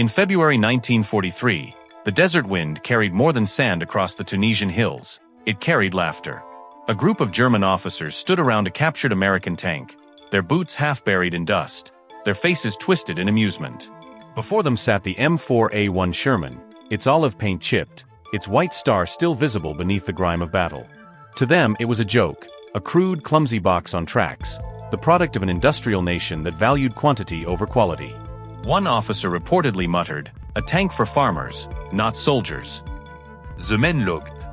In February 1943, the desert wind carried more than sand across the Tunisian hills. It carried laughter. A group of German officers stood around a captured American tank, their boots half buried in dust, their faces twisted in amusement. Before them sat the M4 Sherman, its olive paint chipped, its white star still visible beneath the grime of battle. To them it was a joke, a crude, clumsy box on tracks, the product of an industrial nation that valued quantity over quality. One officer reportedly muttered, "A tank for farmers, not soldiers." The men looked.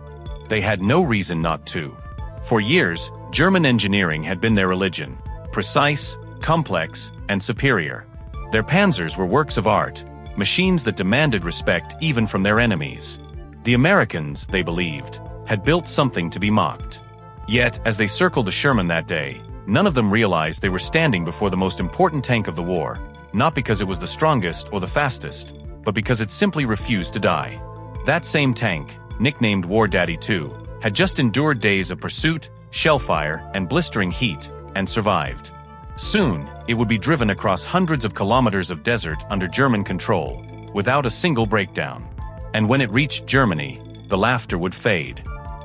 They had no reason not to. For years, German engineering had been their religion, precise, complex, and superior. Their panzers were works of art, machines that demanded respect even from their enemies. The Americans, they believed, had built something to be mocked. Yet, as they circled the Sherman that day, none of them realized they were standing before the most important tank of the war, not because it was the strongest or the fastest, but because it simply refused to die. That same tank, nicknamed War Daddy 2, had just endured days of pursuit, shellfire, and blistering heat, and survived. Soon, it would be driven across hundreds of kilometers of desert under German control, without a single breakdown. And when it reached Germany, the laughter would fade.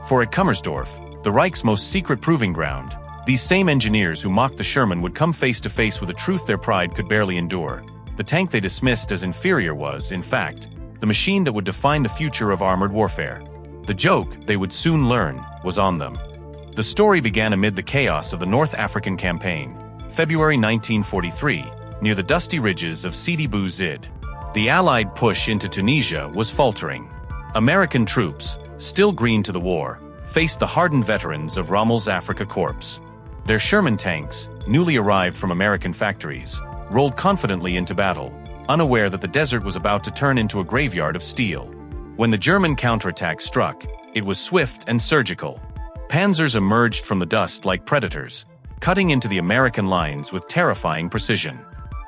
For at Kummersdorf, the Reich's most secret proving ground, these same engineers who mocked the Sherman would come face to face with a truth their pride could barely endure. The tank they dismissed as inferior was, in fact, the machine that would define the future of armored warfare. The joke, they would soon learn, was on them. The story began amid the chaos of the North African campaign, February 1943, near the dusty ridges of Sidi Bou Zid. The Allied push into Tunisia was faltering. American troops, still green to the war, faced the hardened veterans of Rommel's Afrika Korps. Their Sherman tanks, newly arrived from American factories, rolled confidently into battle, unaware that the desert was about to turn into a graveyard of steel. When the German counterattack struck, it was swift and surgical. Panzers emerged from the dust like predators, cutting into the American lines with terrifying precision.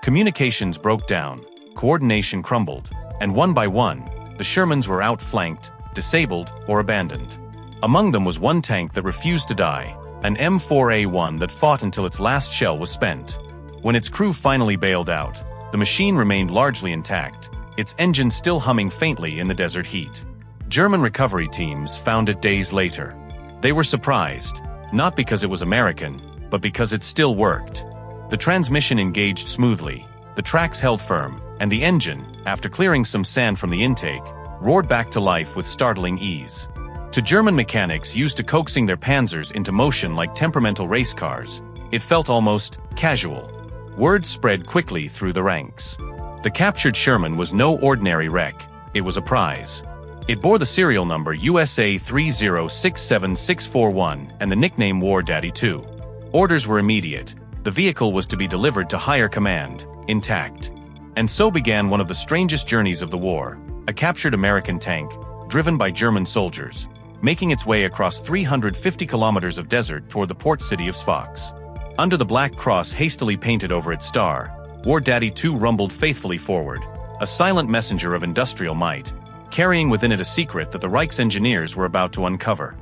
Communications broke down, coordination crumbled, and one by one, the Shermans were outflanked, disabled, or abandoned. Among them was one tank that refused to die, an M4A1 that fought until its last shell was spent. When its crew finally bailed out, the machine remained largely intact, its engine still humming faintly in the desert heat. German recovery teams found it days later. They were surprised, not because it was American, but because it still worked. The transmission engaged smoothly, the tracks held firm, and the engine, after clearing some sand from the intake, roared back to life with startling ease. To German mechanics used to coaxing their panzers into motion like temperamental race cars, it felt almost casual. Word spread quickly through the ranks. The captured Sherman was no ordinary wreck, it was a prize. It bore the serial number USA 3067641 and the nickname War Daddy 2. Orders were immediate. The vehicle was to be delivered to higher command, intact. And so began one of the strangest journeys of the war, a captured American tank, driven by German soldiers, making its way across 350 kilometers of desert toward the port city of Sfax. Under the black cross hastily painted over its star, War Daddy 2 rumbled faithfully forward, a silent messenger of industrial might, carrying within it a secret that the Reich's engineers were about to uncover.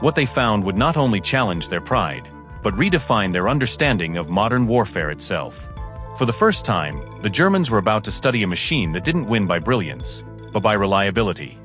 What they found would not only challenge their pride, but redefine their understanding of modern warfare itself. For the first time, the Germans were about to study a machine that didn't win by brilliance, but by reliability.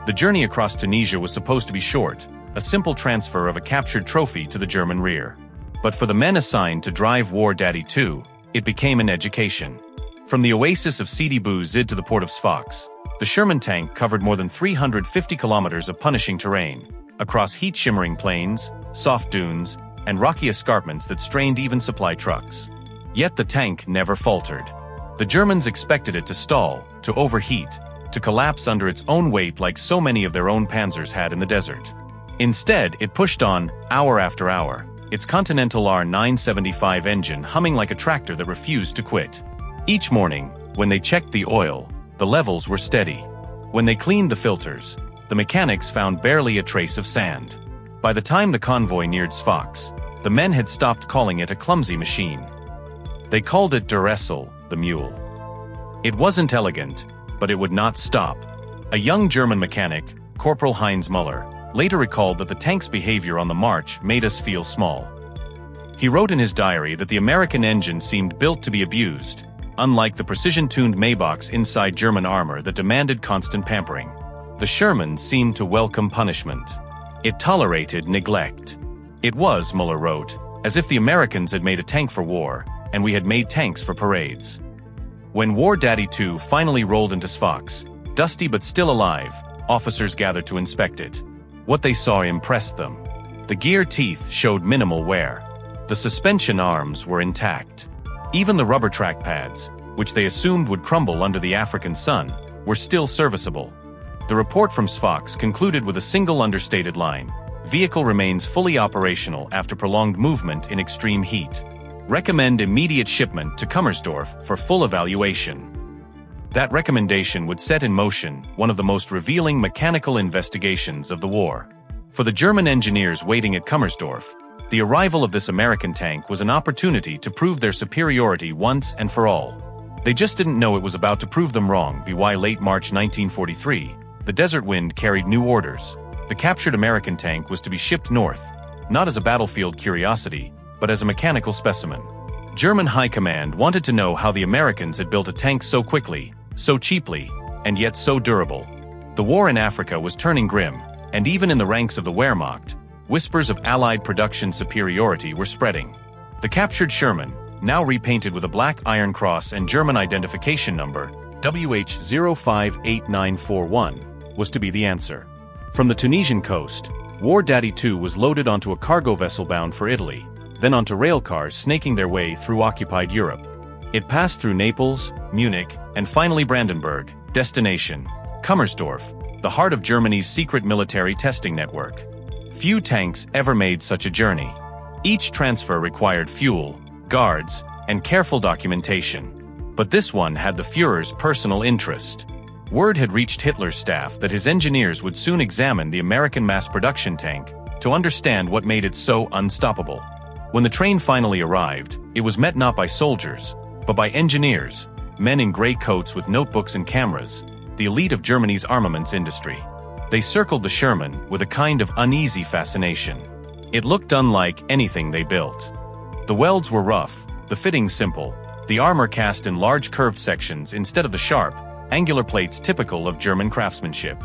The journey across Tunisia was supposed to be short, a simple transfer of a captured trophy to the German rear. But for the men assigned to drive War Daddy 2, it became an education. From the oasis of Sidi Bou Zid to the port of Sfax, the Sherman tank covered more than 350 kilometers of punishing terrain, across heat-shimmering plains, soft dunes, and rocky escarpments that strained even supply trucks. Yet the tank never faltered. The Germans expected it to stall, to overheat, to collapse under its own weight like so many of their own panzers had in the desert. Instead, it pushed on, hour after hour, its Continental R975 engine humming like a tractor that refused to quit. Each morning, when they checked the oil, the levels were steady. When they cleaned the filters, the mechanics found barely a trace of sand. By the time the convoy neared Sfax, the men had stopped calling it a clumsy machine. They called it Der Esel, the mule. It wasn't elegant, but it would not stop. A young German mechanic, Corporal Heinz Müller, later recalled that the tank's behavior on the march made us feel small. He wrote in his diary that the American engine seemed built to be abused, unlike the precision-tuned Maybachs inside German armor that demanded constant pampering. The Sherman seemed to welcome punishment. It tolerated neglect. It was, Muller wrote, as if the Americans had made a tank for war, and we had made tanks for parades. When War Daddy 2 finally rolled into Sfax, dusty but still alive, officers gathered to inspect it. What they saw impressed them. The gear teeth showed minimal wear. The suspension arms were intact. Even the rubber track pads, which they assumed would crumble under the African sun, were still serviceable. The report from Sfax concluded with a single understated line: vehicle remains fully operational after prolonged movement in extreme heat. Recommend immediate shipment to Kummersdorf for full evaluation. That recommendation would set in motion one of the most revealing mechanical investigations of the war. For the German engineers waiting at Kummersdorf, the arrival of this American tank was an opportunity to prove their superiority once and for all. They just didn't know it was about to prove them wrong. By late March 1943, the Desert Wind carried new orders. The captured American tank was to be shipped north, not as a battlefield curiosity, but as a mechanical specimen. German High Command wanted to know how the Americans had built a tank so quickly, so cheaply, and yet so durable. The war in Africa was turning grim, and even in the ranks of the Wehrmacht, whispers of Allied production superiority were spreading. The captured Sherman, now repainted with a black iron cross and German identification number, WH058941, was to be the answer. From the Tunisian coast, War Daddy 2 was loaded onto a cargo vessel bound for Italy, then onto rail cars snaking their way through occupied Europe. It passed through Naples, Munich, and finally Brandenburg, destination Kummersdorf, the heart of Germany's secret military testing network. Few tanks ever made such a journey. Each transfer required fuel, guards, and careful documentation. But this one had the Führer's personal interest. Word had reached Hitler's staff that his engineers would soon examine the American mass production tank to understand what made it so unstoppable. When the train finally arrived, it was met not by soldiers, but by engineers, men in gray coats with notebooks and cameras, the elite of Germany's armaments industry. They circled the Sherman with a kind of uneasy fascination. It looked unlike anything they built. The welds were rough, the fittings simple, the armor cast in large curved sections instead of the sharp, angular plates typical of German craftsmanship.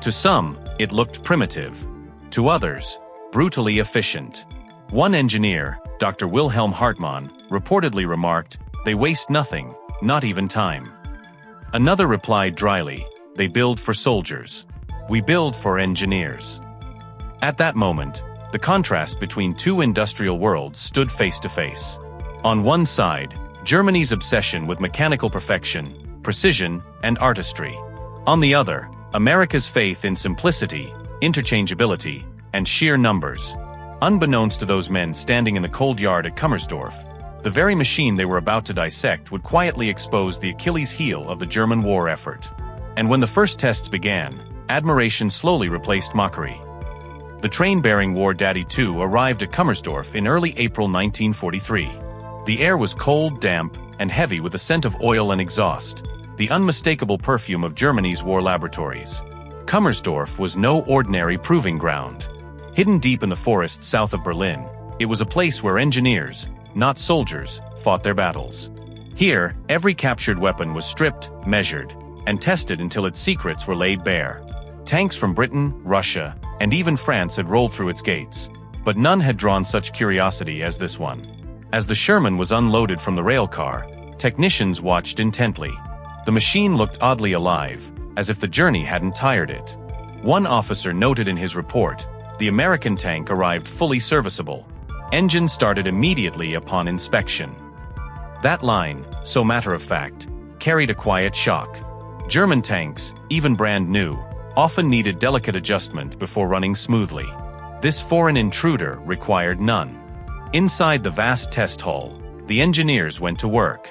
To some, it looked primitive. To others, brutally efficient. One engineer, Dr. Wilhelm Hartmann, reportedly remarked, "They waste nothing, not even time." Another replied dryly, "They build for soldiers. We build for engineers." At that moment, the contrast between two industrial worlds stood face to face. On one side, Germany's obsession with mechanical perfection, precision, and artistry. On the other, America's faith in simplicity, interchangeability, and sheer numbers. Unbeknownst to those men standing in the cold yard at Kummersdorf, the very machine they were about to dissect would quietly expose the Achilles heel of the German war effort. And when the first tests began, admiration slowly replaced mockery. The train bearing War Daddy 2 arrived at Kummersdorf in early April 1943. The air was cold, damp, and heavy with the scent of oil and exhaust, the unmistakable perfume of Germany's war laboratories. Kummersdorf was no ordinary proving ground. Hidden deep in the forests south of Berlin, it was a place where engineers, not soldiers, fought their battles. Here, every captured weapon was stripped, measured, and tested until its secrets were laid bare. Tanks from Britain, Russia, and even France had rolled through its gates, but none had drawn such curiosity as this one. As the Sherman was unloaded from the rail car, technicians watched intently. The machine looked oddly alive, as if the journey hadn't tired it. One officer noted in his report, the American tank arrived fully serviceable. Engine started immediately upon inspection. That line, so matter-of-fact, carried a quiet shock. German tanks, even brand new, often needed delicate adjustment before running smoothly. This foreign intruder required none. Inside the vast test hall, the engineers went to work.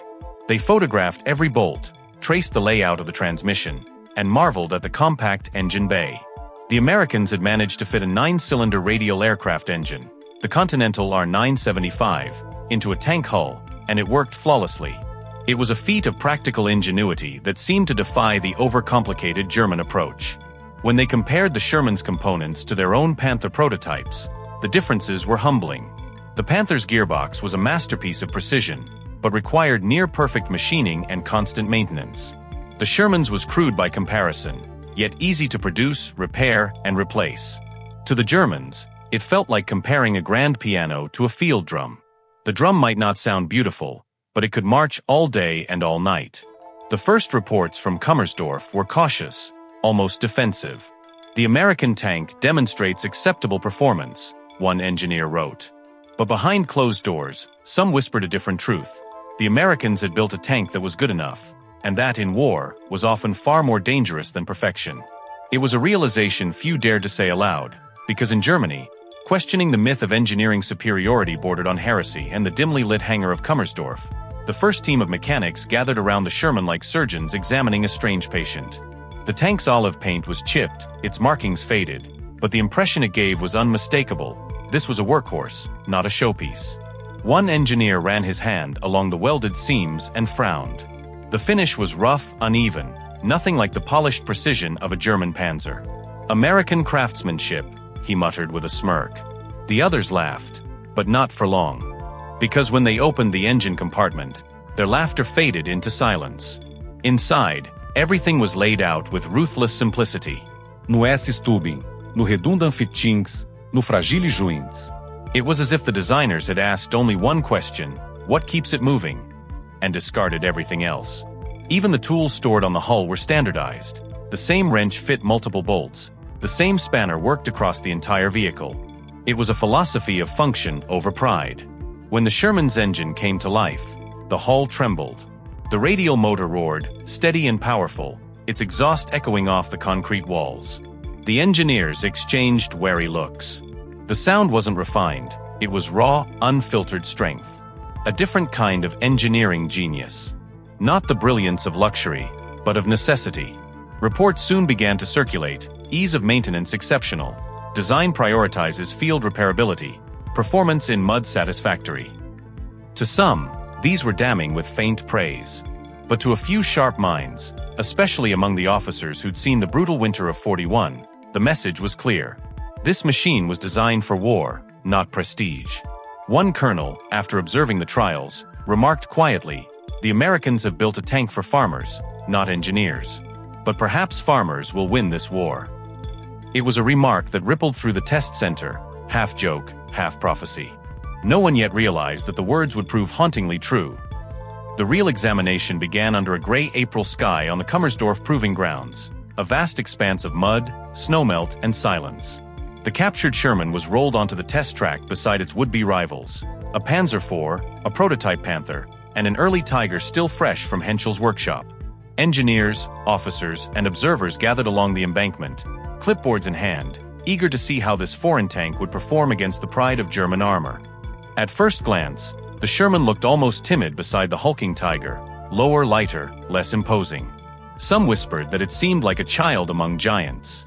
They photographed every bolt, traced the layout of the transmission, and marveled at the compact engine bay. The Americans had managed to fit a 9-cylinder radial aircraft engine, the Continental R975, into a tank hull, and it worked flawlessly. It was a feat of practical ingenuity that seemed to defy the overcomplicated German approach. When they compared the Sherman's components to their own Panther prototypes, the differences were humbling. The Panther's gearbox was a masterpiece of precision, but required near-perfect machining and constant maintenance. The Sherman's was crude by comparison, yet easy to produce, repair, and replace. To the Germans, it felt like comparing a grand piano to a field drum. The drum might not sound beautiful, but it could march all day and all night. The first reports from Kummersdorf were cautious, almost defensive. "The American tank demonstrates acceptable performance," one engineer wrote. But behind closed doors, some whispered a different truth. The Americans had built a tank that was good enough, and that, in war, was often far more dangerous than perfection. It was a realization few dared to say aloud, because in Germany, questioning the myth of engineering superiority bordered on heresy, and the dimly lit hangar of Kummersdorf, the first team of mechanics gathered around the Sherman like surgeons examining a strange patient. The tank's olive paint was chipped, its markings faded, but the impression it gave was unmistakable. This was a workhorse, not a showpiece. One engineer ran his hand along the welded seams and frowned. The finish was rough, uneven, nothing like the polished precision of a German Panzer. "American craftsmanship," he muttered with a smirk. The others laughed, but not for long. Because when they opened the engine compartment, their laughter faded into silence. Inside, everything was laid out with ruthless simplicity. No S-tubing, no redundant fittings, no fragile joints. It was as if the designers had asked only one question: what keeps it moving? And discarded everything else. Even the tools stored on the hull were standardized. The same wrench fit multiple bolts. The same spanner worked across the entire vehicle. It was a philosophy of function over pride. When the Sherman's engine came to life, the hull trembled. The radial motor roared, steady and powerful, its exhaust echoing off the concrete walls. The engineers exchanged wary looks. The sound wasn't refined, it was raw, unfiltered strength. A different kind of engineering genius. Not the brilliance of luxury, but of necessity. Reports soon began to circulate: ease of maintenance exceptional, design prioritizes field repairability, performance in mud satisfactory. To some, these were damning with faint praise. But to a few sharp minds, especially among the officers who'd seen the brutal winter of '41, the message was clear. This machine was designed for war, not prestige. One colonel, after observing the trials, remarked quietly, "The Americans have built a tank for farmers, not engineers. But perhaps farmers will win this war." It was a remark that rippled through the test center, half joke, half prophecy. No one yet realized that the words would prove hauntingly true. The real examination began under a gray April sky on the Kummersdorf proving grounds, a vast expanse of mud, snowmelt, and silence. The captured Sherman was rolled onto the test track beside its would-be rivals, a Panzer IV, a prototype Panther, and an early Tiger still fresh from Henschel's workshop. Engineers, officers, and observers gathered along the embankment, clipboards in hand, eager to see how this foreign tank would perform against the pride of German armor. At first glance, the Sherman looked almost timid beside the hulking Tiger, lower, lighter, less imposing. Some whispered that it seemed like a child among giants.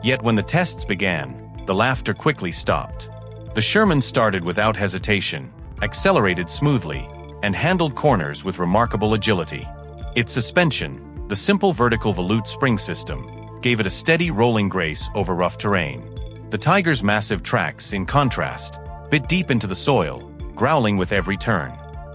Yet when the tests began, the laughter quickly stopped. The Sherman started without hesitation, accelerated smoothly, and handled corners with remarkable agility. Its suspension, the simple vertical volute spring system, gave it a steady rolling grace over rough terrain. The Tiger's massive tracks, in contrast, bit deep into the soil, growling with every turn.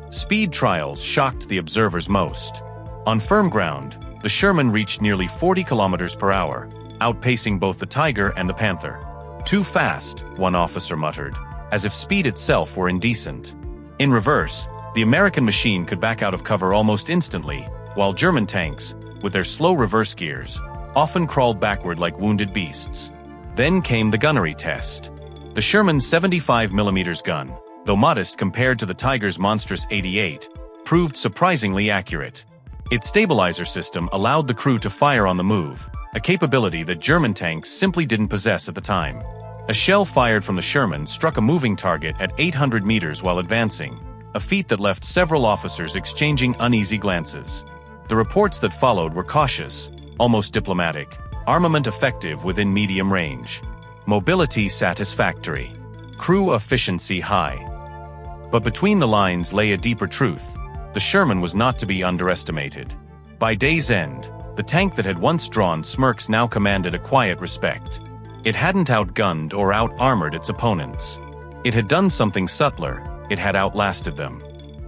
Speed trials shocked the observers most. On firm ground, the Sherman reached nearly 40 kilometers per hour, outpacing both the Tiger and the Panther. "Too fast," one officer muttered, as if speed itself were indecent. In reverse, the American machine could back out of cover almost instantly, while German tanks, with their slow reverse gears, often crawled backward like wounded beasts. Then came the gunnery test. The Sherman's 75mm gun, though modest compared to the Tiger's monstrous 88, proved surprisingly accurate. Its stabilizer system allowed the crew to fire on the move, a capability that German tanks simply didn't possess at the time. A shell fired from the Sherman struck a moving target at 800 meters while advancing, a feat that left several officers exchanging uneasy glances. The reports that followed were cautious, almost diplomatic, armament effective within medium range, mobility satisfactory, crew efficiency high. But between the lines lay a deeper truth: the Sherman was not to be underestimated. By day's end, the tank that had once drawn smirks now commanded a quiet respect. It hadn't outgunned or out-armored its opponents. It had done something subtler: it had outlasted them.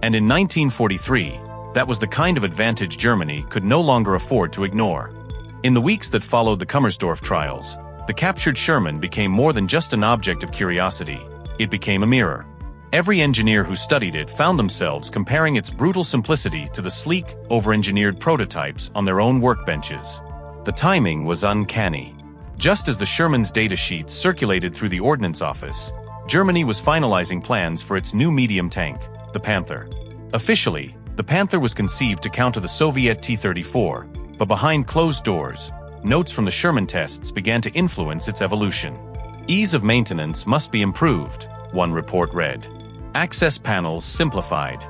And in 1943, that was the kind of advantage Germany could no longer afford to ignore. In the weeks that followed the Kummersdorf trials, the captured Sherman became more than just an object of curiosity. It became a mirror. Every engineer who studied it found themselves comparing its brutal simplicity to the sleek, over-engineered prototypes on their own workbenches. The timing was uncanny. Just as the Sherman's data sheets circulated through the Ordnance Office, Germany was finalizing plans for its new medium tank, the Panther. Officially, the Panther was conceived to counter the Soviet T-34, but behind closed doors, notes from the Sherman tests began to influence its evolution. Ease of maintenance must be improved, one report read. Access panels simplified.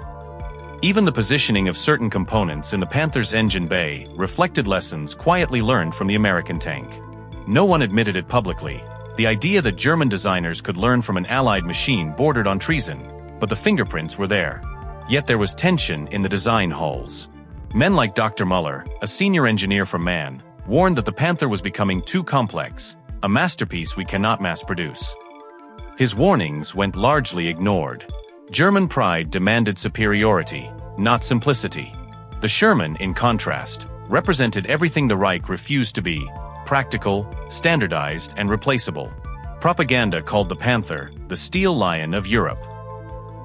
Even the positioning of certain components in the Panther's engine bay reflected lessons quietly learned from the American tank. No one admitted it publicly. The idea that German designers could learn from an Allied machine bordered on treason, but the fingerprints were there. Yet there was tension in the design halls. Men like Dr. Muller, a senior engineer from MAN, warned that the Panther was becoming too complex, a masterpiece we cannot mass-produce. His warnings went largely ignored. German pride demanded superiority, not simplicity. The Sherman, in contrast, represented everything the Reich refused to be: practical, standardized, and replaceable. Propaganda called the Panther the steel lion of Europe.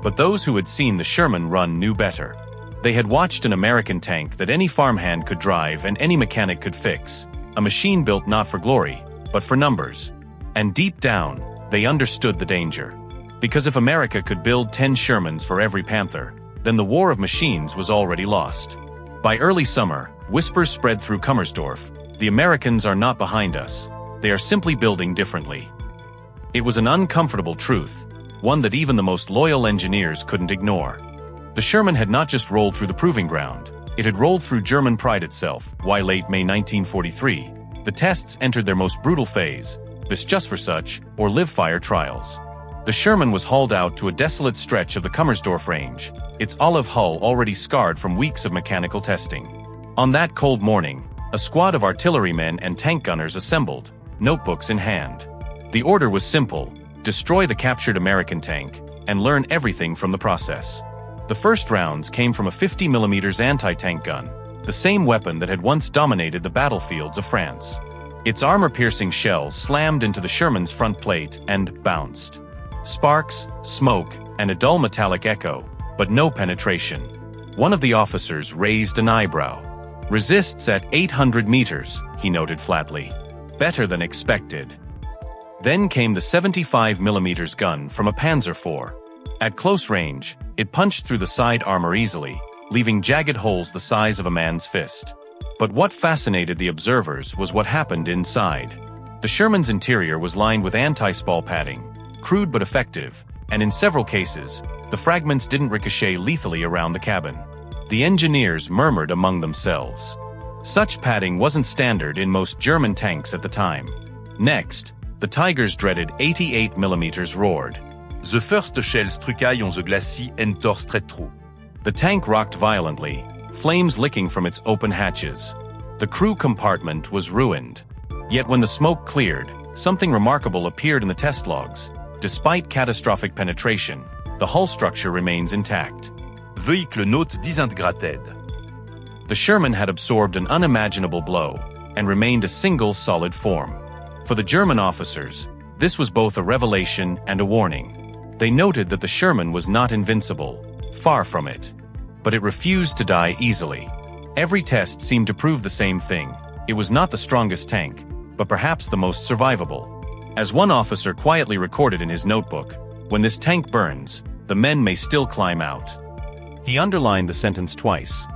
But those who had seen the Sherman run knew better. They had watched an American tank that any farmhand could drive and any mechanic could fix, a machine built not for glory, but for numbers. And deep down, they understood the danger. Because if America could build 10 Shermans for every Panther, then the war of machines was already lost. By early summer, whispers spread through Kummersdorf: the Americans are not behind us. They are simply building differently. It was an uncomfortable truth, one that even the most loyal engineers couldn't ignore. The Sherman had not just rolled through the proving ground, it had rolled through German pride itself. Why late May 1943, the tests entered their most brutal phase, bis just for such, or live-fire trials. The Sherman was hauled out to a desolate stretch of the Kummersdorf range, its olive hull already scarred from weeks of mechanical testing. On that cold morning, a squad of artillerymen and tank gunners assembled, notebooks in hand. The order was simple: destroy the captured American tank, and learn everything from the process. The first rounds came from a 50mm anti-tank gun, the same weapon that had once dominated the battlefields of France. Its armor-piercing shells slammed into the Sherman's front plate and bounced. Sparks, smoke, and a dull metallic echo, but no penetration. One of the officers raised an eyebrow. "Resists at 800 meters, he noted flatly. Better than expected. Then came the 75mm gun from a Panzer IV. At close range, it punched through the side armor easily, leaving jagged holes the size of a man's fist. But what fascinated the observers was what happened inside. The Sherman's interior was lined with anti-spall padding, crude but effective, and in several cases, the fragments didn't ricochet lethally around the cabin. The engineers murmured among themselves. Such padding wasn't standard in most German tanks at the time. Next, the Tiger's dreaded 88mm roared. The first shells trucaillent on the glacis and torse très trop. The tank rocked violently, flames licking from its open hatches. The crew compartment was ruined. Yet when the smoke cleared, something remarkable appeared in the test logs. Despite catastrophic penetration, the hull structure remains intact. Véhicule note disintegrated. The Sherman had absorbed an unimaginable blow and remained a single solid form. For the German officers, this was both a revelation and a warning. They noted that the Sherman was not invincible, far from it. But it refused to die easily. Every test seemed to prove the same thing. It was not the strongest tank, but perhaps the most survivable. As one officer quietly recorded in his notebook, "When this tank burns, the men may still climb out." He underlined the sentence twice.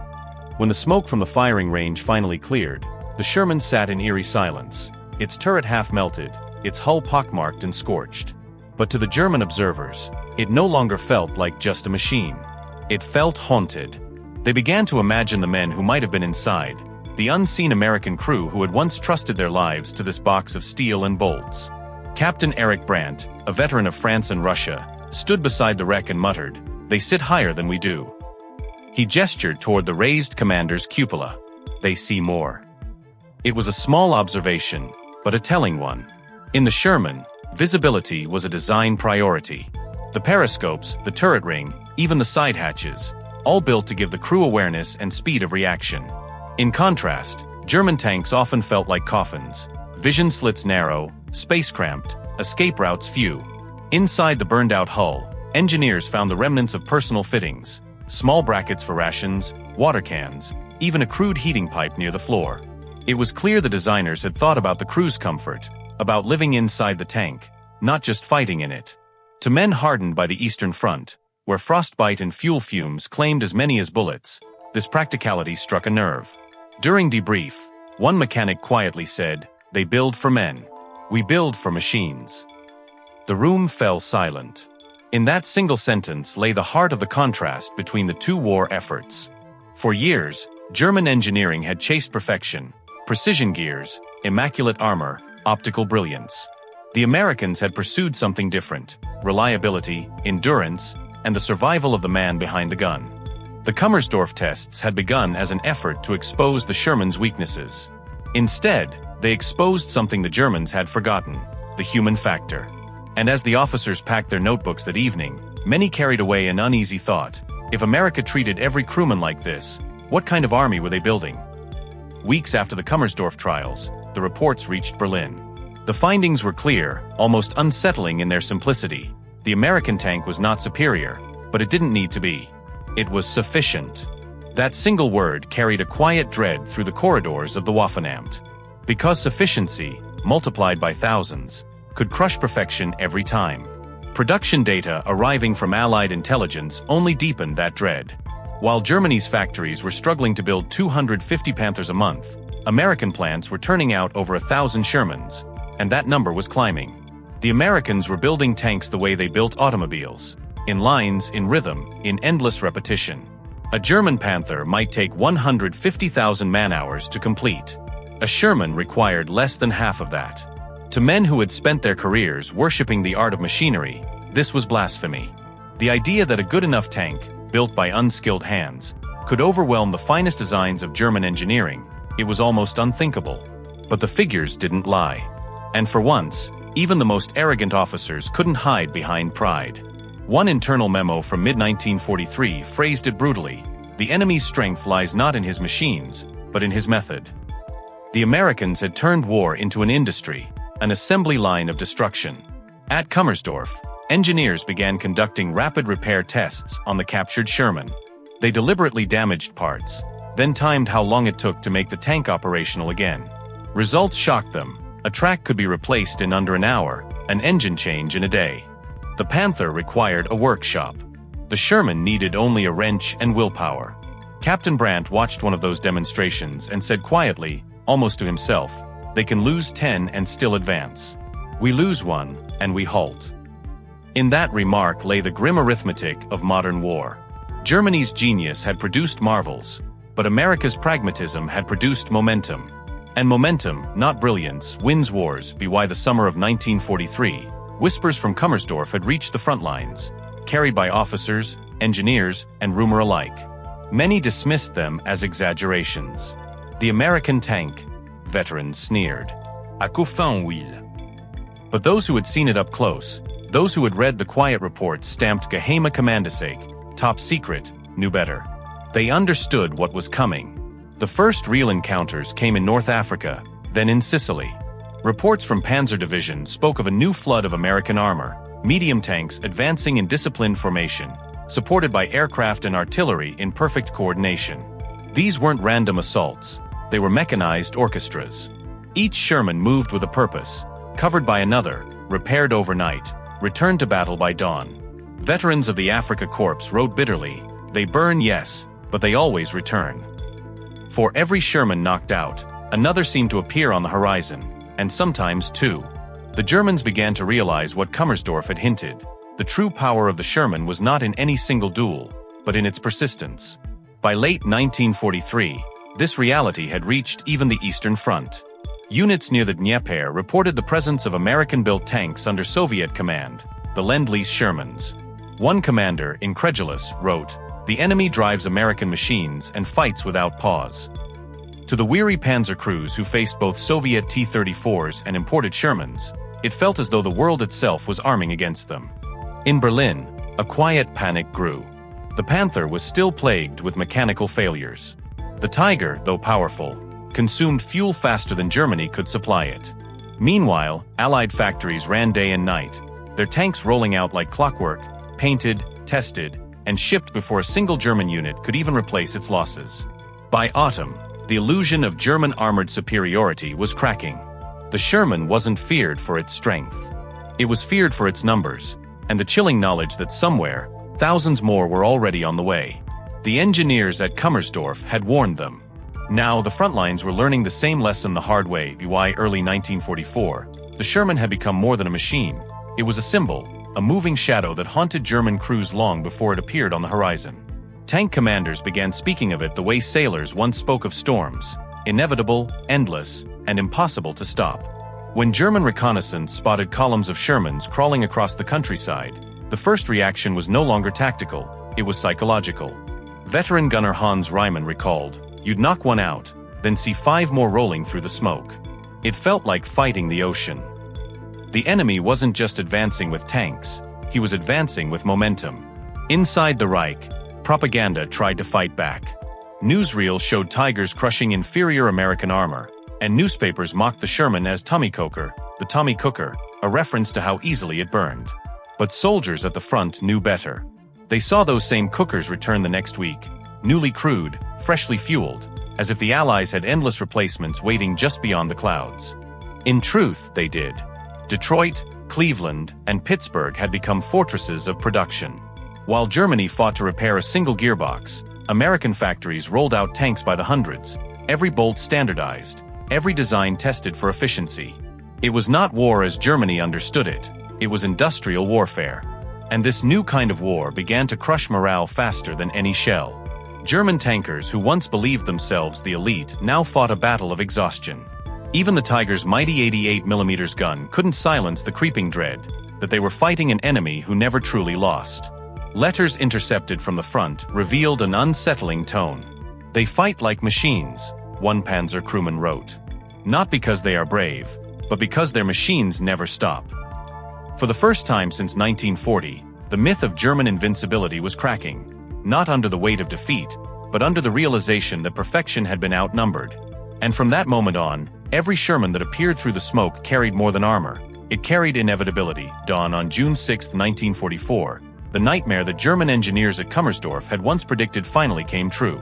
When the smoke from the firing range finally cleared, the Sherman sat in eerie silence, its turret half melted, its hull pockmarked and scorched. But to the German observers, it no longer felt like just a machine. It felt haunted. They began to imagine the men who might have been inside, the unseen American crew who had once trusted their lives to this box of steel and bolts. Captain Eric Brandt, a veteran of France and Russia, stood beside the wreck and muttered, "They sit higher than we do." He gestured toward the raised commander's cupola. "They see more." It was a small observation, but a telling one. In the Sherman, visibility was a design priority. The periscopes, the turret ring, even the side hatches, all built to give the crew awareness and speed of reaction. In contrast, German tanks often felt like coffins. Vision slits narrow, space cramped, escape routes few. Inside the burned-out hull, engineers found the remnants of personal fittings, small brackets for rations, water cans, even a crude heating pipe near the floor. It was clear the designers had thought about the crew's comfort, about living inside the tank, not just fighting in it. To men hardened by the Eastern Front, where frostbite and fuel fumes claimed as many as bullets, this practicality struck a nerve. During debrief, one mechanic quietly said, "They build for men. We build for machines." The room fell silent. In that single sentence lay the heart of the contrast between the two war efforts. For years, German engineering had chased perfection, precision gears, immaculate armor, optical brilliance. The Americans had pursued something different: reliability, endurance, and the survival of the man behind the gun. The Kummersdorf tests had begun as an effort to expose the Sherman's weaknesses. Instead, they exposed something the Germans had forgotten: the human factor. And as the officers packed their notebooks that evening, many carried away an uneasy thought: if America treated every crewman like this, what kind of army were they building? Weeks after the Kummersdorf trials, the reports reached Berlin. The findings were clear, almost unsettling in their simplicity. The American tank was not superior, but it didn't need to be. It was sufficient. That single word carried a quiet dread through the corridors of the Waffenamt. Because sufficiency, multiplied by thousands, could crush perfection every time. Production data arriving from Allied intelligence only deepened that dread. While Germany's factories were struggling to build 250 Panthers a month, American plants were turning out over 1,000 Shermans, and that number was climbing. The Americans were building tanks the way they built automobiles: in lines, in rhythm, in endless repetition. A German Panther might take 150,000 man-hours to complete. A Sherman required less than half of that. To men who had spent their careers worshipping the art of machinery, this was blasphemy. The idea that a good enough tank, built by unskilled hands, could overwhelm the finest designs of German engineering, it was almost unthinkable. But the figures didn't lie. And for once, even the most arrogant officers couldn't hide behind pride. One internal memo from mid-1943 phrased it brutally: the enemy's strength lies not in his machines, but in his method. The Americans had turned war into an industry, an assembly line of destruction. At Kummersdorf, engineers began conducting rapid repair tests on the captured Sherman. They deliberately damaged parts, then timed how long it took to make the tank operational again. Results shocked them. A track could be replaced in under an hour, an engine change in a day. The Panther required a workshop. The Sherman needed only a wrench and willpower. Captain Brandt watched one of those demonstrations and said quietly, almost to himself, "They can lose 10 and still advance. We lose one, and we halt." In that remark lay the grim arithmetic of modern war. Germany's genius had produced marvels, but America's pragmatism had produced momentum. And momentum, not brilliance, wins wars. Be why the summer of 1943, whispers from Kummersdorf had reached the front lines, carried by officers, engineers, and rumor alike. Many dismissed them as exaggerations. The American tank, veterans sneered. À Coffin Will. But those who had seen it up close, those who had read the quiet reports stamped Geheime Kommandosake, top secret, knew better. They understood what was coming. The first real encounters came in North Africa, then in Sicily. Reports from Panzer Division spoke of a new flood of American armor, medium tanks advancing in disciplined formation, supported by aircraft and artillery in perfect coordination. These weren't random assaults, they were mechanized orchestras. Each Sherman moved with a purpose, covered by another, repaired overnight, returned to battle by dawn. Veterans of the Africa Corps wrote bitterly, "They burn, yes, but they always return." For every Sherman knocked out, another seemed to appear on the horizon, and sometimes two. The Germans began to realize what Kummersdorf had hinted. The true power of the Sherman was not in any single duel, but in its persistence. By late 1943, this reality had reached even the Eastern Front. Units near the Dnieper reported the presence of American-built tanks under Soviet command, the Lend-Lease Shermans. One commander, incredulous, wrote, "The enemy drives American machines and fights without pause." To the weary panzer crews who faced both Soviet T-34s and imported Shermans, it felt as though the world itself was arming against them. In Berlin, a quiet panic grew. The Panther was still plagued with mechanical failures. The Tiger, though powerful, consumed fuel faster than Germany could supply it. Meanwhile, Allied factories ran day and night, their tanks rolling out like clockwork, painted, tested, and shipped before a single German unit could even replace its losses. By autumn, the illusion of German armored superiority was cracking. The Sherman wasn't feared for its strength. It was feared for its numbers, and the chilling knowledge that somewhere, thousands more were already on the way. The engineers at Kummersdorf had warned them. Now the front lines were learning the same lesson the hard way. By early 1944, the Sherman had become more than a machine. It was a symbol, a moving shadow that haunted German crews long before it appeared on the horizon. Tank commanders began speaking of it the way sailors once spoke of storms: inevitable, endless, and impossible to stop. When German reconnaissance spotted columns of Shermans crawling across the countryside, the first reaction was no longer tactical, it was psychological. Veteran gunner Hans Reimann recalled, "You'd knock one out, then see 5 more rolling through the smoke." It felt like fighting the ocean. The enemy wasn't just advancing with tanks, he was advancing with momentum. Inside the Reich, propaganda tried to fight back. Newsreels showed Tigers crushing inferior American armor, and newspapers mocked the Sherman as Tommy Coker, the Tommy Cooker, a reference to how easily it burned. But soldiers at the front knew better. They saw those same cookers return the next week, newly crude, freshly fueled, as if the Allies had endless replacements waiting just beyond the clouds. In truth, they did. Detroit, Cleveland, and Pittsburgh had become fortresses of production. While Germany fought to repair a single gearbox, American factories rolled out tanks by the hundreds, every bolt standardized, every design tested for efficiency. It was not war as Germany understood it, it was industrial warfare. And this new kind of war began to crush morale faster than any shell. German tankers who once believed themselves the elite now fought a battle of exhaustion. Even the Tiger's mighty 88mm gun couldn't silence the creeping dread that they were fighting an enemy who never truly lost. Letters intercepted from the front revealed an unsettling tone. "They fight like machines," one Panzer crewman wrote. "Not because they are brave, but because their machines never stop." For the first time since 1940, the myth of German invincibility was cracking, not under the weight of defeat, but under the realization that perfection had been outnumbered. And from that moment on, every Sherman that appeared through the smoke carried more than armor. It carried inevitability. Dawn on June 6, 1944, the nightmare that German engineers at Kummersdorf had once predicted finally came true.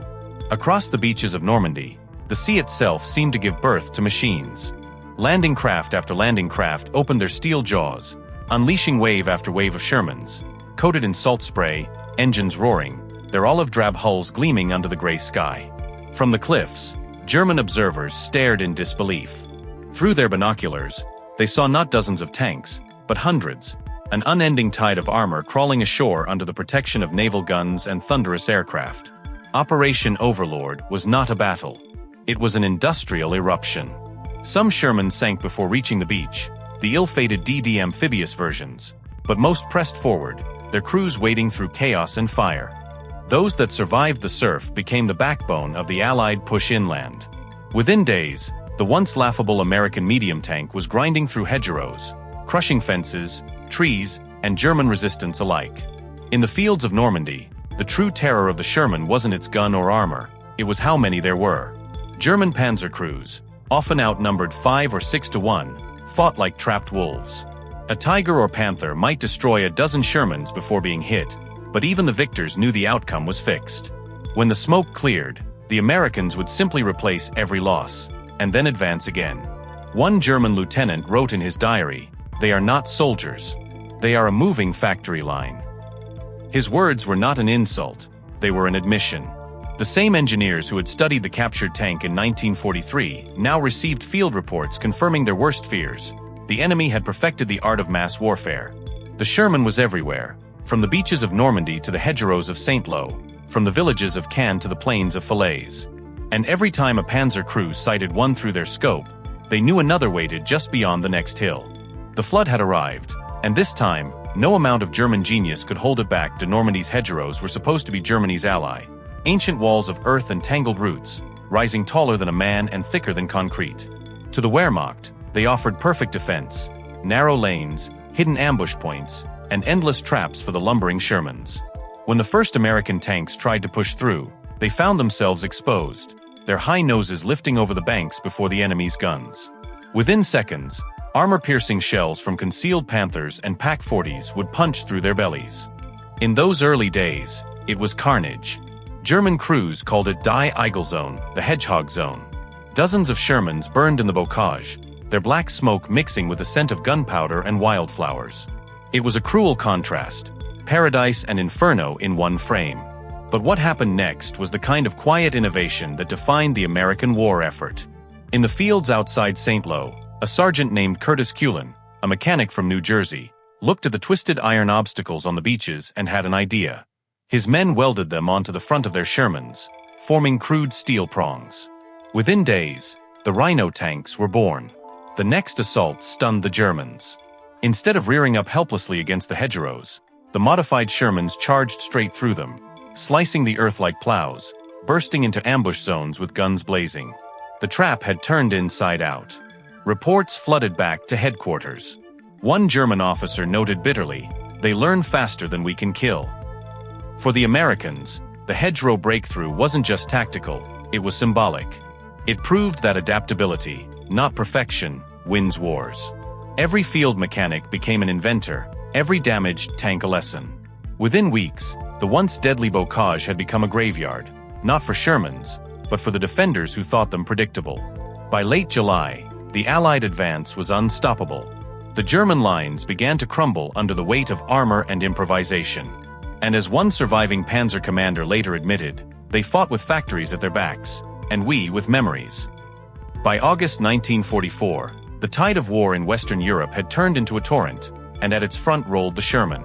Across the beaches of Normandy, the sea itself seemed to give birth to machines. Landing craft after landing craft opened their steel jaws, unleashing wave after wave of Shermans, coated in salt spray, engines roaring, their olive-drab hulls gleaming under the gray sky. From the cliffs, German observers stared in disbelief. Through their binoculars, they saw not dozens of tanks, but hundreds, an unending tide of armor crawling ashore under the protection of naval guns and thunderous aircraft. Operation Overlord was not a battle. It was an industrial eruption. Some Shermans sank before reaching the beach, the ill-fated DD amphibious versions, but most pressed forward, their crews wading through chaos and fire. Those that survived the surf became the backbone of the Allied push inland. Within days, the once laughable American medium tank was grinding through hedgerows, crushing fences, trees, and German resistance alike. In the fields of Normandy, the true terror of the Sherman wasn't its gun or armor, it was how many there were. German panzer crews, often outnumbered 5 or 6 to 1, fought like trapped wolves. A Tiger or Panther might destroy a dozen Shermans before being hit, but even the victors knew the outcome was fixed. When the smoke cleared, the Americans would simply replace every loss, and then advance again. One German lieutenant wrote in his diary, "They are not soldiers. They are a moving factory line." His words were not an insult, they were an admission. The same engineers who had studied the captured tank in 1943 now received field reports confirming their worst fears. The enemy had perfected the art of mass warfare. The Sherman was everywhere, from the beaches of Normandy to the hedgerows of Saint-Lô, from the villages of Caen to the plains of Falaise. And every time a panzer crew sighted one through their scope, they knew another waited just beyond the next hill. The flood had arrived, and this time, no amount of German genius could hold it back. De Normandy's hedgerows were supposed to be Germany's ally. Ancient walls of earth and tangled roots, rising taller than a man and thicker than concrete. To the Wehrmacht, they offered perfect defense, narrow lanes, hidden ambush points, and endless traps for the lumbering Shermans. When the first American tanks tried to push through, they found themselves exposed, their high noses lifting over the banks before the enemy's guns. Within seconds, armor-piercing shells from concealed Panthers and Pak-40s would punch through their bellies. In those early days, it was carnage. German crews called it Die Igel Zone, the Hedgehog Zone. Dozens of Shermans burned in the bocage, their black smoke mixing with the scent of gunpowder and wildflowers. It was a cruel contrast, paradise and inferno in one frame. But what happened next was the kind of quiet innovation that defined the American war effort. In the fields outside St. Lo, a sergeant named Curtis Cullen, a mechanic from New Jersey, looked at the twisted iron obstacles on the beaches and had an idea. His men welded them onto the front of their Shermans, forming crude steel prongs. Within days, the Rhino tanks were born. The next assault stunned the Germans. Instead of rearing up helplessly against the hedgerows, the modified Shermans charged straight through them, slicing the earth like plows, bursting into ambush zones with guns blazing. The trap had turned inside out. Reports flooded back to headquarters. One German officer noted bitterly, "They learn faster than we can kill." For the Americans, the hedgerow breakthrough wasn't just tactical, it was symbolic. It proved that adaptability, not perfection, wins wars. Every field mechanic became an inventor, every damaged tank a lesson. Within weeks, the once deadly bocage had become a graveyard, not for Shermans, but for the defenders who thought them predictable. By late July, the Allied advance was unstoppable. The German lines began to crumble under the weight of armor and improvisation. And as one surviving Panzer commander later admitted, they fought with factories at their backs, and we with memories. By August 1944, the tide of war in Western Europe had turned into a torrent, and at its front rolled the Sherman.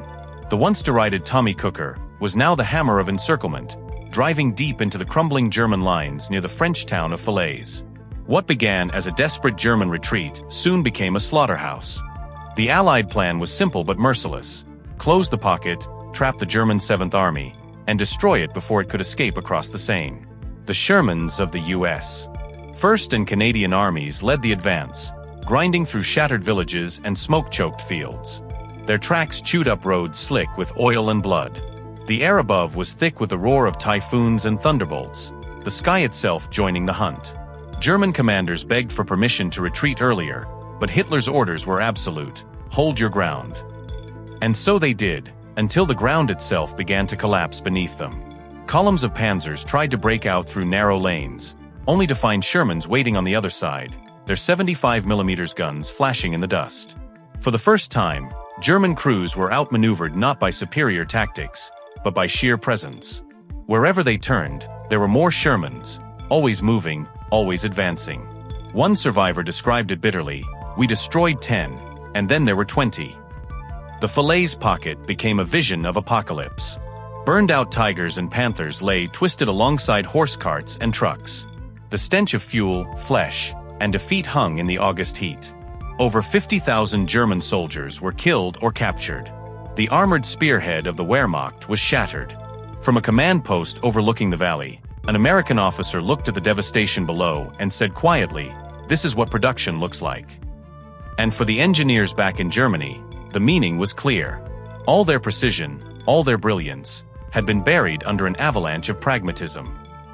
The once derided Tommy Cooker was now the hammer of encirclement, driving deep into the crumbling German lines near the French town of Falaise. What began as a desperate German retreat soon became a slaughterhouse. The Allied plan was simple but merciless: close the pocket, trap the German 7th Army, and destroy it before it could escape across the Seine. The Shermans of the U.S. 1st and Canadian armies led the advance, grinding through shattered villages and smoke-choked fields. Their tracks chewed up roads slick with oil and blood. The air above was thick with the roar of typhoons and thunderbolts, the sky itself joining the hunt. German commanders begged for permission to retreat earlier, but Hitler's orders were absolute: hold your ground. And so they did, until the ground itself began to collapse beneath them. Columns of panzers tried to break out through narrow lanes, only to find Shermans waiting on the other side, their 75mm guns flashing in the dust. For the first time, German crews were outmaneuvered not by superior tactics, but by sheer presence. Wherever they turned, there were more Shermans, always moving, always advancing. One survivor described it bitterly: "We destroyed 10, and then there were 20. The Falaise pocket became a vision of apocalypse. Burned-out Tigers and Panthers lay twisted alongside horse carts and trucks. The stench of fuel, flesh, and defeat hung in the August heat. Over 50,000 German soldiers were killed or captured. The armored spearhead of the Wehrmacht was shattered. From a command post overlooking the valley, an American officer looked at the devastation below and said quietly, "This is what production looks like." And for the engineers back in Germany, the meaning was clear. All their precision, all their brilliance, had been buried under an avalanche of pragmatism.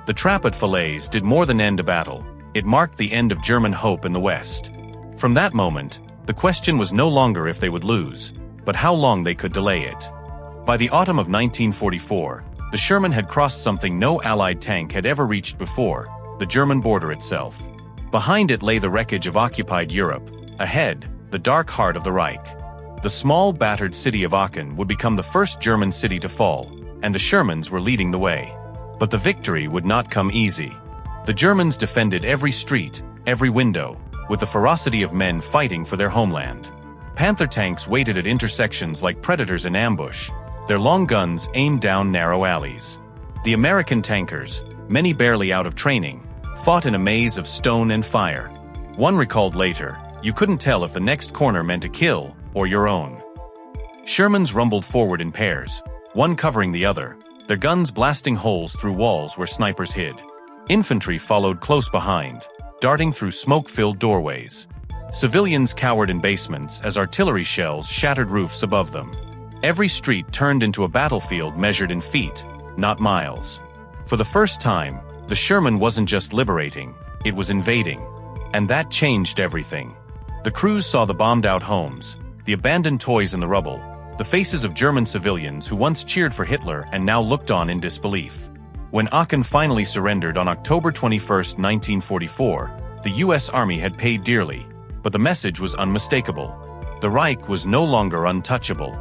The trap at Falaise did more than end a battle. It marked the end of German hope in the West. From that moment, the question was no longer if they would lose, but how long they could delay it. By the autumn of 1944, the Sherman had crossed something no Allied tank had ever reached before: the German border itself. Behind it lay the wreckage of occupied Europe. Ahead, the dark heart of the Reich. The small, battered city of Aachen would become the first German city to fall, and the Shermans were leading the way. But the victory would not come easy. The Germans defended every street, every window, with the ferocity of men fighting for their homeland. Panther tanks waited at intersections like predators in ambush, their long guns aimed down narrow alleys. The American tankers, many barely out of training, fought in a maze of stone and fire. One recalled later, "You couldn't tell if the next corner meant a kill or your own." Shermans rumbled forward in pairs, one covering the other, their guns blasting holes through walls where snipers hid. Infantry followed close behind, darting through smoke-filled doorways. Civilians cowered in basements as artillery shells shattered roofs above them. Every street turned into a battlefield measured in feet, not miles. For the first time, the Sherman wasn't just liberating, it was invading. And that changed everything. The crews saw the bombed-out homes, the abandoned toys in the rubble, the faces of German civilians who once cheered for Hitler and now looked on in disbelief. When Aachen finally surrendered on October 21, 1944, the U.S. Army had paid dearly, but the message was unmistakable. The Reich was no longer untouchable.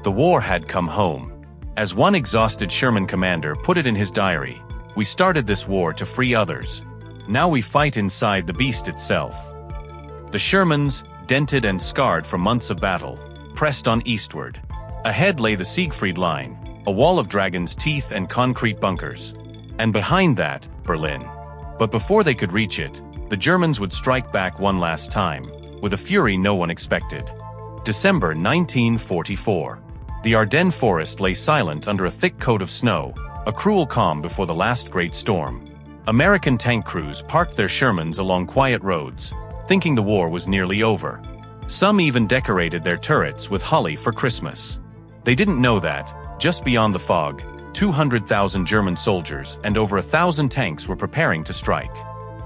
The war had come home. As one exhausted Sherman commander put it in his diary, "We started this war to free others. Now we fight inside the beast itself." The Shermans, dented and scarred from months of battle, pressed on eastward. Ahead lay the Siegfried Line, a wall of dragon's teeth and concrete bunkers. And behind that, Berlin. But before they could reach it, the Germans would strike back one last time, with a fury no one expected. December 1944. The Ardennes forest lay silent under a thick coat of snow, a cruel calm before the last great storm. American tank crews parked their Shermans along quiet roads, thinking the war was nearly over. Some even decorated their turrets with holly for Christmas. They didn't know that, just beyond the fog, 200,000 German soldiers and over 1,000 tanks were preparing to strike.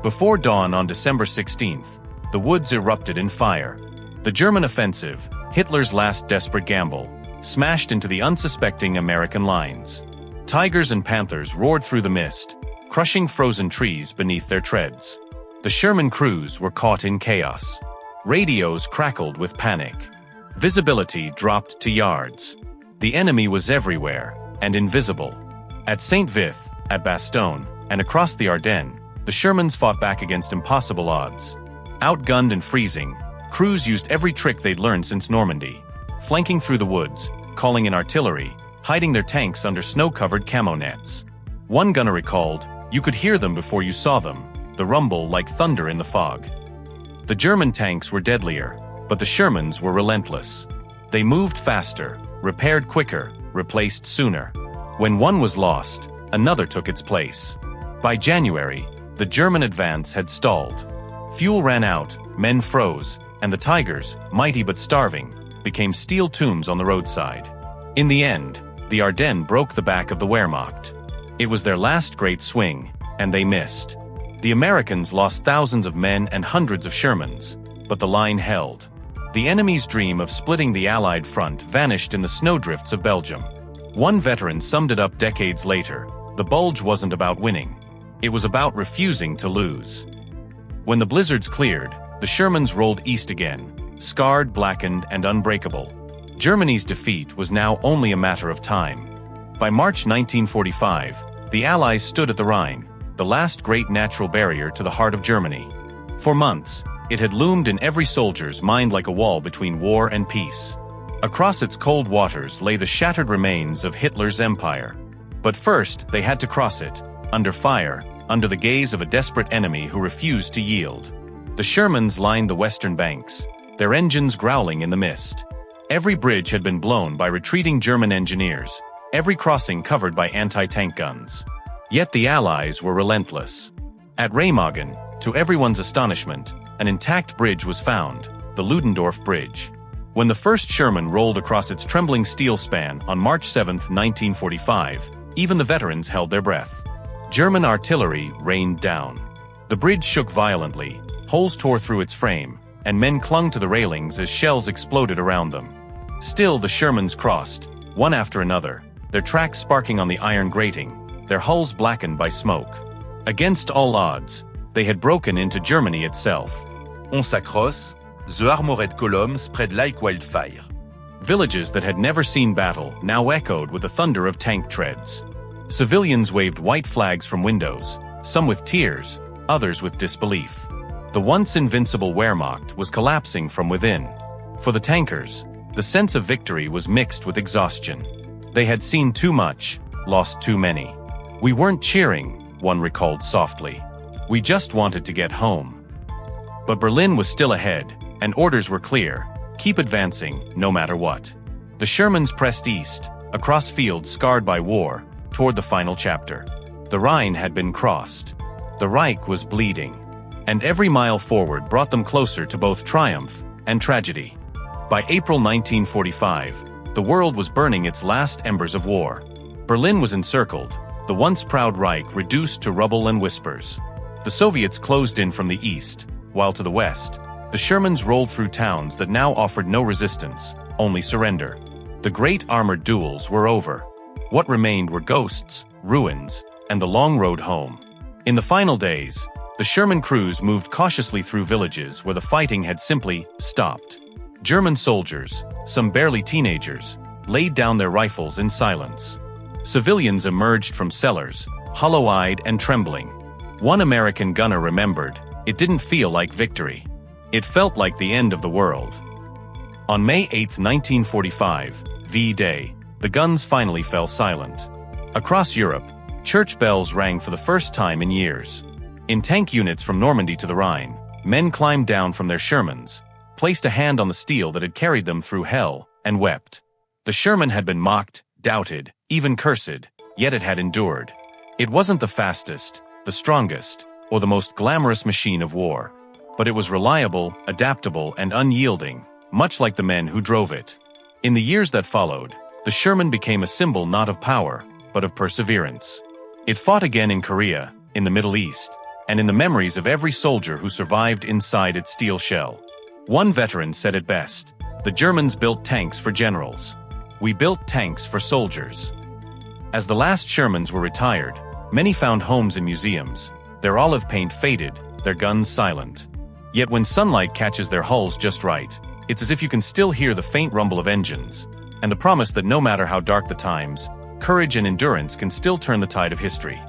Before dawn on December 16th, the woods erupted in fire. The German offensive, Hitler's last desperate gamble, smashed into the unsuspecting American lines. Tigers and panthers roared through the mist, crushing frozen trees beneath their treads. The Sherman crews were caught in chaos. Radios crackled with panic. Visibility dropped to yards. The enemy was everywhere, and invisible. At Saint-Vith, at Bastogne, and across the Ardennes, the Shermans fought back against impossible odds. Outgunned and freezing, crews used every trick they'd learned since Normandy, flanking through the woods, calling in artillery, hiding their tanks under snow-covered camo nets. One gunner recalled, "You could hear them before you saw them, the rumble like thunder in the fog." The German tanks were deadlier, but the Shermans were relentless. They moved faster, repaired quicker, replaced sooner. When one was lost, another took its place. By January, the German advance had stalled. Fuel ran out, men froze, and the Tigers, mighty but starving, became steel tombs on the roadside. In the end, the Ardennes broke the back of the Wehrmacht. It was their last great swing, and they missed. The Americans lost thousands of men and hundreds of Shermans, but the line held. The enemy's dream of splitting the Allied front vanished in the snowdrifts of Belgium. One veteran summed it up decades later: the bulge wasn't about winning. It was about refusing to lose. When the blizzards cleared, the Shermans rolled east again, scarred, blackened, and unbreakable. Germany's defeat was now only a matter of time. By March 1945, the Allies stood at the Rhine, the last great natural barrier to the heart of Germany. For months, it had loomed in every soldier's mind like a wall between war and peace. Across its cold waters lay the shattered remains of Hitler's empire. But first, they had to cross it, under fire, under the gaze of a desperate enemy who refused to yield. The Shermans lined the western banks, their engines growling in the mist. Every bridge had been blown by retreating German engineers, every crossing covered by anti-tank guns. Yet the Allies were relentless. At Remagen, to everyone's astonishment, an intact bridge was found, the Ludendorff Bridge. When the first Sherman rolled across its trembling steel span on March 7, 1945, even the veterans held their breath. German artillery rained down. The bridge shook violently, holes tore through its frame, and men clung to the railings as shells exploded around them. Still the Shermans crossed, one after another, their tracks sparking on the iron grating, their hulls blackened by smoke. Against all odds, they had broken into Germany itself. On s'accroche, the armored columns spread like wildfire. Villages that had never seen battle now echoed with the thunder of tank treads. Civilians waved white flags from windows, some with tears, others with disbelief. The once invincible Wehrmacht was collapsing from within. For the tankers, the sense of victory was mixed with exhaustion. They had seen too much, lost too many. "We weren't cheering," one recalled softly. "We just wanted to get home." But Berlin was still ahead, and orders were clear: keep advancing, no matter what. The Shermans pressed east, across fields scarred by war, toward the final chapter. The Rhine had been crossed. The Reich was bleeding. And every mile forward brought them closer to both triumph and tragedy. By April 1945, The world was burning its last embers of war. Berlin was encircled, the once proud Reich reduced to rubble and whispers. The Soviets closed in from the east, while to the west, the Shermans rolled through towns that now offered no resistance, only surrender. The great armored duels were over. What remained were ghosts, ruins, and the long road home. In the final days, the Sherman crews moved cautiously through villages where the fighting had simply stopped. German soldiers, some barely teenagers, laid down their rifles in silence. Civilians emerged from cellars, hollow-eyed and trembling. One American gunner remembered, "It didn't feel like victory. It felt like the end of the world." On May 8, 1945, V-Day, the guns finally fell silent. Across Europe, church bells rang for the first time in years. In tank units from Normandy to the Rhine, men climbed down from their Shermans, placed a hand on the steel that had carried them through hell, and wept. The Sherman had been mocked, doubted, even cursed, yet it had endured. It wasn't the fastest, the strongest, or the most glamorous machine of war, but it was reliable, adaptable, and unyielding, much like the men who drove it. In the years that followed, the Sherman became a symbol not of power, but of perseverance. It fought again in Korea, in the Middle East, and in the memories of every soldier who survived inside its steel shell. One veteran said it best, "The Germans built tanks for generals. We built tanks for soldiers." As the last Shermans were retired, many found homes in museums, their olive paint faded, their guns silent. Yet when sunlight catches their hulls just right, it's as if you can still hear the faint rumble of engines, and the promise that no matter how dark the times, courage and endurance can still turn the tide of history.